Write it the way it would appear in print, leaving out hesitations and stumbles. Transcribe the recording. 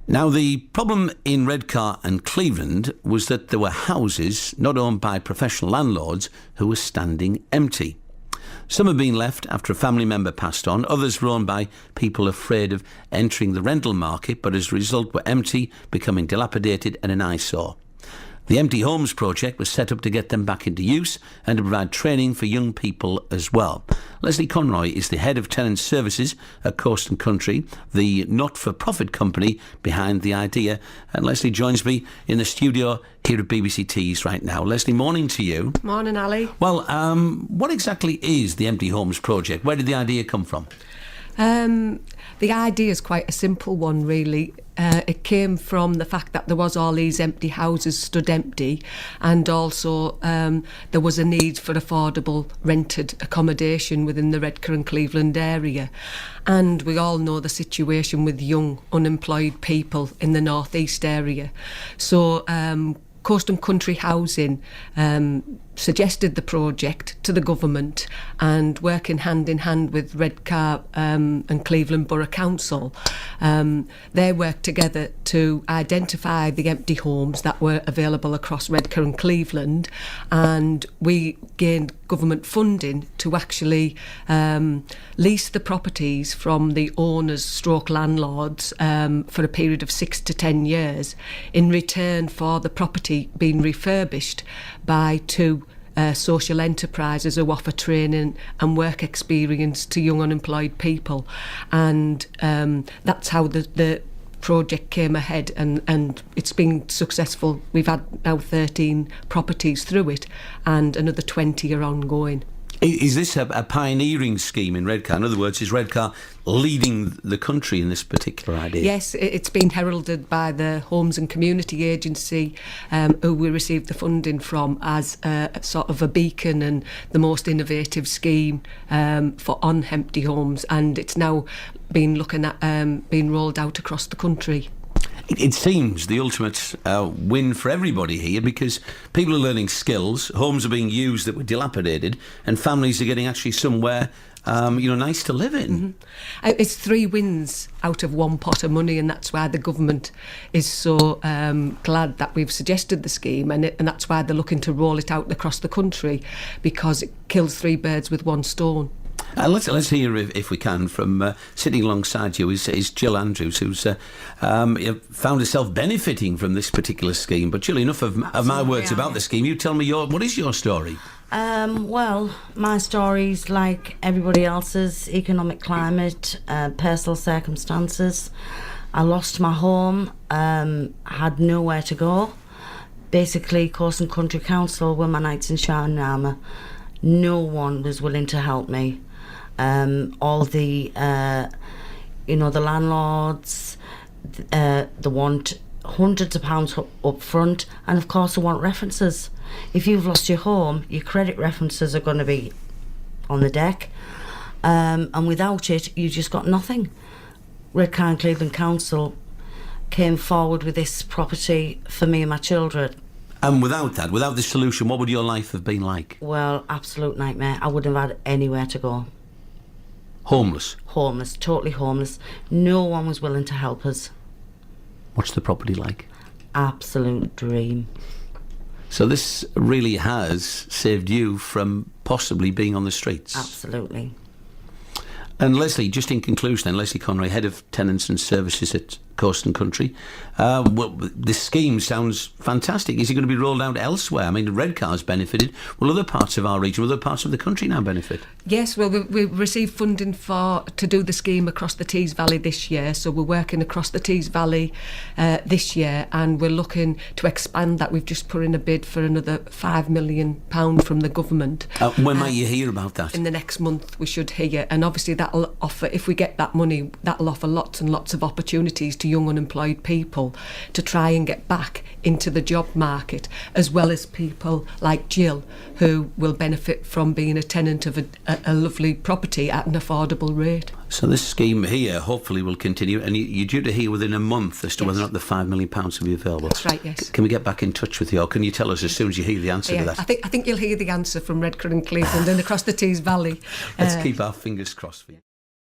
Now, the problem in Redcar and Cleveland was that there were houses not owned by professional landlords who were standing empty. Some had been left after a family member passed on, others were owned by people afraid of entering the rental market, but as a result were empty, becoming dilapidated and an eyesore. The Empty Homes project was set up to get them back into use and to provide training for young people as well. Lesley Conroy is the head of tenant services at Coast and Country, the not-for-profit company behind the idea. And Lesley joins me in the studio here at BBC Tees right now. Lesley, morning to you. Morning, Ali. Well, what exactly is the Empty Homes project? Where did the idea come from? The idea is quite a simple one, really. It came from the fact that there was all these empty houses stood empty, and also there was a need for affordable rented accommodation within the Redcar and Cleveland area. And we all know the situation with young unemployed people in the North East area. So Coast and Country Housing suggested the project to the government, and working hand in hand with Redcar and Cleveland Borough Council, they worked together to identify the empty homes that were available across Redcar and Cleveland, and we gained government funding to actually lease the properties from the owners stroke landlords for a period of 6 to 10 years in return for the property being refurbished by two social enterprises who offer training and work experience to young unemployed people. And that's how the project came ahead, and it's been successful. We've had now 13 properties through it, and another 20 are ongoing. Is this a pioneering scheme in Redcar? In other words, is Redcar leading the country in this particular idea? Yes, it's been heralded by the Homes and Community Agency, who we received the funding from, as a sort of a beacon and the most innovative scheme for empty homes, and it's now been being rolled out across the country. It seems the ultimate win for everybody here, because people are learning skills, homes are being used that were dilapidated, and families are getting actually somewhere nice to live in. Mm-hmm. It's 3 wins out of 1 pot of money, and that's why the government is so glad that we've suggested the scheme, and that's why they're looking to roll it out across the country, because it kills 3 birds with 1 stone. Let's hear, if we can, from sitting alongside you is Jill Andrews, who's found herself benefiting from this particular scheme. But Jill, enough of my words about the scheme. You tell me what is your story? Well, my story's like everybody else's: economic climate, personal circumstances. I lost my home, had nowhere to go. Basically, Coast and Country Council were my knights in shining armour. No one was willing to help me. All the the landlords, they want hundreds of pounds up front, and of course they want references. If you've lost your home, your credit references are going to be on the deck, and without it you just got nothing. Redcar and Cleveland Council came forward with this property for me and my children. And without this solution, what would your life have been like? Well, absolute nightmare. I wouldn't have had anywhere to go. Homeless? Homeless, totally homeless. No one was willing to help us. What's the property like? Absolute dream. So this really has saved you from possibly being on the streets? Absolutely. And Lesley, just in conclusion then, Lesley Conroy, Head of Tenants and Services at Coast and Country. This scheme sounds fantastic. Is it going to be rolled out elsewhere? I mean, Redcar's benefited. Will other parts of our region, will other parts of the country now benefit? Yes, well, we received funding to do the scheme across the Tees Valley this year, so we're working across the Tees Valley this year, and we're looking to expand that. We've just put in a bid for another £5 million from the government. When might you hear about that? In the next month we should hear, and obviously that'll offer, if we get that money, that'll offer lots and lots of opportunities to young unemployed people to try and get back into the job market, as well as people like Jill, who will benefit from being a tenant of a lovely property at an affordable rate. So this scheme here hopefully will continue, and you're due to hear within a month as to whether or not the £5 million will be available. That's right, yes. Can we get back in touch with you, or can you tell us as soon as you hear the answer to that? I think you'll hear the answer from Redcar and Cleveland and across the Tees Valley. Let's keep our fingers crossed for you.